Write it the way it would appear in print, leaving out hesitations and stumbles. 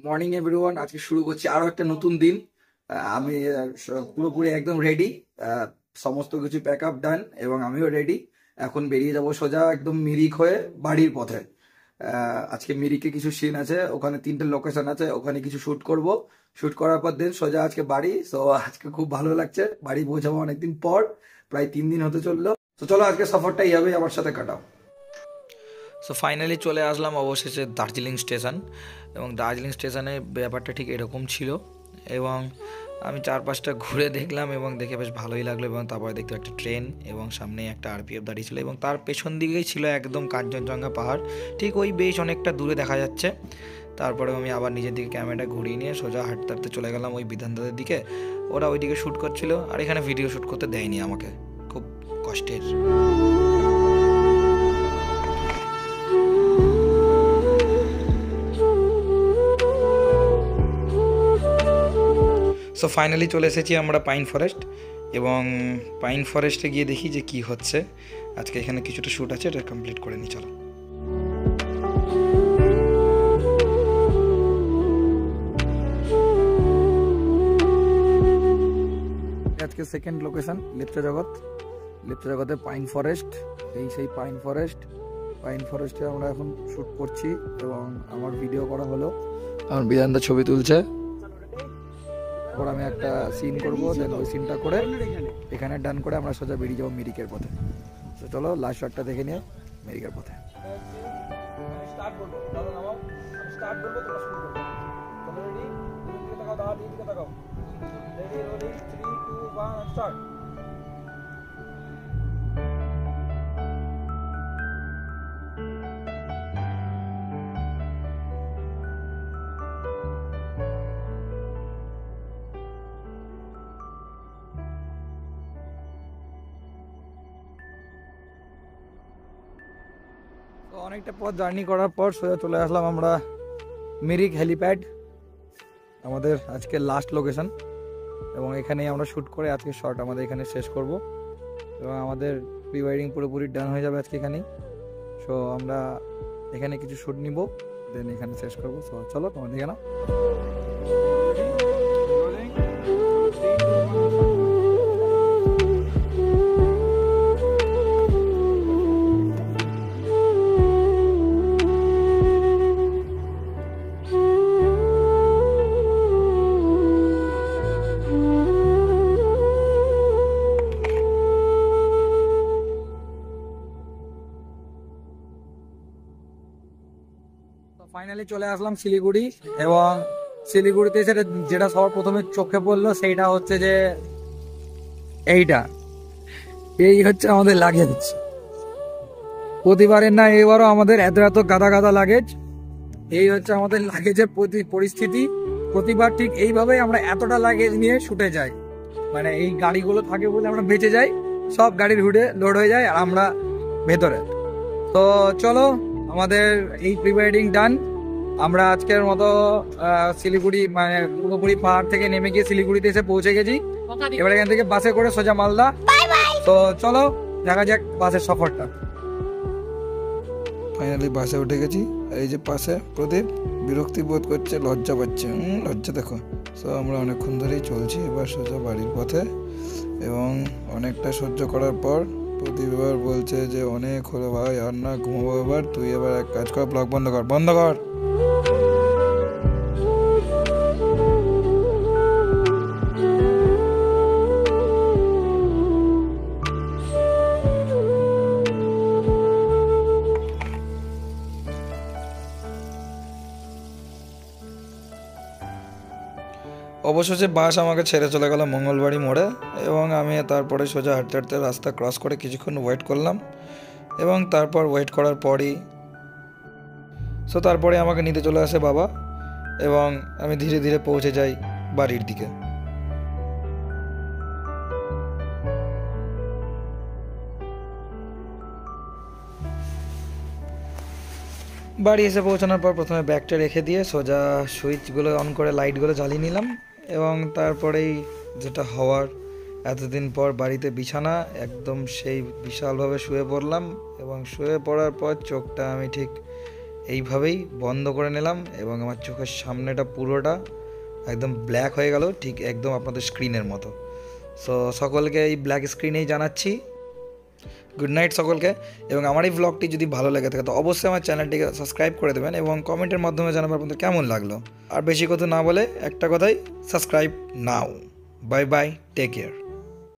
Morning everyone, আজকে শুরু করছি আরো একটা নতুন দিন। আমি পুরোপুরি একদম রেডি, সমস্ত কিছু প্যাক আপ ডান এবং আমিও রেডি। এখন বেরিয়ে যাব সোজা একদম মিরিক হয়ে বাড়ির পথে। আজকে মিরিকে কিছু সিন আছে, ওখানে 3টে লোকেশন আছে, ওখানে কিছু শুট করব। শুট করার পর দেন সোজা আজকে বাড়ি। সো আজকে খুব ভালো লাগছে, বাড়ি পৌঁছাবো অনেকদিন পর, প্রায় 3 দিন হতে চললো। তো চলো আজকে সফরটা এইভাবে আমার সাথে কাটাও। সো ফাইনালি চলে আসলাম অবশেষে দার্জিলিং স্টেশন। এবং দার্জিলিং স্টেশনে ব্যাপারটা ঠিক এরকম ছিল। এবং আমি চারপাশটা ঘুরে দেখলাম এবং দেখে বেশ ভালোই লাগলো। এবং তারপরে দেখতে একটা ট্রেন এবং সামনে একটা আরপিএফ দাঁড়িয়ে ছিল এবং তার পেছন দিকেই ছিল একদম কাঞ্চনজঙ্ঘা পাহাড়, ঠিক ওই বেশ অনেকটা দূরে দেখা যাচ্ছে। তারপরে আমি আবার নিজের দিকে ক্যামেরাটা ঘুরিয়ে নিয়ে সোজা হাঁটতে হাঁটতে চলে গেলাম ওই বিধানদাদের দিকে। ওরা ওইদিকে শ্যুট করছিল, আর এখানে ভিডিও শ্যুট করতে দেয়নি আমাকে, খুব কষ্টের। সো ফাইনালি চলে এসেছি আমরা পাইন ফরেস্ট। এবং পাইন ফরেস্টে গিয়ে দেখি যে কি হচ্ছে। আজকে এখানে কিছুটা শ্যুট আছে, এটা কমপ্লিট করে নিই, চলো। আজকে সেকেন্ড লোকেশন লিপ্ত জগতে পাইন ফরেস্ট। এই সেই পাইন ফরেস্টে আমরা এখন শ্যুট করছি এবং আমার ভিডিও করা হলো। আমার বিধানদা ছবি তুলছে, ওর আমি একটা সিন করবো, দেন ওই সিনটা করে এখানে ডান করে আমরা সোজা বেরিয়ে যাবো মিরিকের পথে। তো চলো লাস্ট শটটা দেখে নিয়ে মিরিকের পথে। তো অনেকটা পথ জার্নি করার পর সোজা চলে আসলাম আমরা মিরিক হেলিপ্যাড, আমাদের আজকে লাস্ট লোকেশন। এবং এখানেই আমরা শ্যুট করে আজকে শর্ট আমাদের এখানে শেষ করব এবং আমাদের প্রি ওয়েডিং পুরোপুরি ডান হয়ে যাবে আজকে এখানেই। সো আমরা এখানে কিছু শ্যুট নিব, দেন এখানে শেষ করবো। সো চলো তোমার দিকে না। ফাইনালি চলে আসলাম শিলিগুড়ি। এবং শিলিগুড়িতে যেটা সবার প্রথমে চোখে পড়লো সেইটা হচ্ছে যে এই হচ্ছে আমাদের লাগেজ। প্রতিবারের না এবারও আমাদের এত এত গাদা গাদা লাগেজ। এই হচ্ছে আমাদের লাগেজের পরিস্থিতি। প্রতিবার ঠিক এইভাবেই আমরা এতটা লাগেজ নিয়ে ছুটে যাই, মানে এই গাড়িগুলো থাকে বলে আমরা বেঁচে যাই, সব গাড়ির হুডে লোড হয়ে যায় আর আমরা ভেতরে। তো চলো আমাদের এই প্রি ওয়েডিং ডান। আমরা আজকের মতো শিলিগুড়ি মানে পুরোপুরি পাহাড় থেকে নেমে গিয়ে শিলিগুড়িতে এসে পৌঁছে গেছি। এবার এখান থেকে বাসে করে সোজা মালদা। তো চলো দেখা যাক বাসের সফরটা। ফাইনালি বাসে উঠে গেছি। এই যে পাশে প্রদীপ বিরক্তি বোধ করছে, লজ্জা পাচ্ছে, লজ্জা দেখো। সো আমরা অনেকক্ষণ ধরেই চলছি, এবার সোজা বাড়ির পথে। এবং অনেকটা সহ্য করার পর প্রদীপ এবার বলছে যে অনেক হলো ভাই, আর না, ঘুমাবো এবার, তুই এবার এক কাজ কর, ব্লগ বন্ধ কর। অবশেষে বাস আমাকে ছেড়ে চলে গেল মঙ্গলবাড়ি মোড়ে। এবং আমি তারপরে সোজা হাঁটতে হাঁটতে রাস্তা ক্রস করে কিছুক্ষণ ওয়েট করলাম। এবং তারপর ওয়েট করার পরই তারপরে আমাকে নিতে চলে আসে বাবা। এবং আমি ধীরে ধীরে পৌঁছে যাই বাড়ির দিকে। বাড়ি এসে পৌঁছানোর পর প্রথমে ব্যাগটা রেখে দিয়ে সোজা সুইচগুলো অন করে লাইটগুলো জ্বালিয়ে নিলাম। এবং তারপরেই যেটা হওয়ার, এতদিন পর বাড়িতে বিছানা, একদম সেই বিশালভাবে শুয়ে পড়লাম। এবং শুয়ে পড়ার পর চোখটা আমি ঠিক এইভাবেই বন্ধ করে নিলাম এবং আমার চোখের সামনেটা পুরোটা একদম ব্ল্যাক হয়ে গেল, ঠিক একদম আপনাদের স্ক্রিনের মতো। সো সকলকে এই ব্ল্যাক স্ক্রিনেই জানাচ্ছি গুড নাইট সকলকে। এবং আমার এই ব্লগটি যদি ভালো লেগে থাকে তো অবশ্যই আমার চ্যানেলটিকে সাবস্ক্রাইব করে দেবেন এবং কমেন্টের মাধ্যমে জানাবেন আপনাদের কেমন লাগলো। আর বেশি কথা না বলে একটা কথাই, সাবস্ক্রাইব নাও। Bye bye, take care.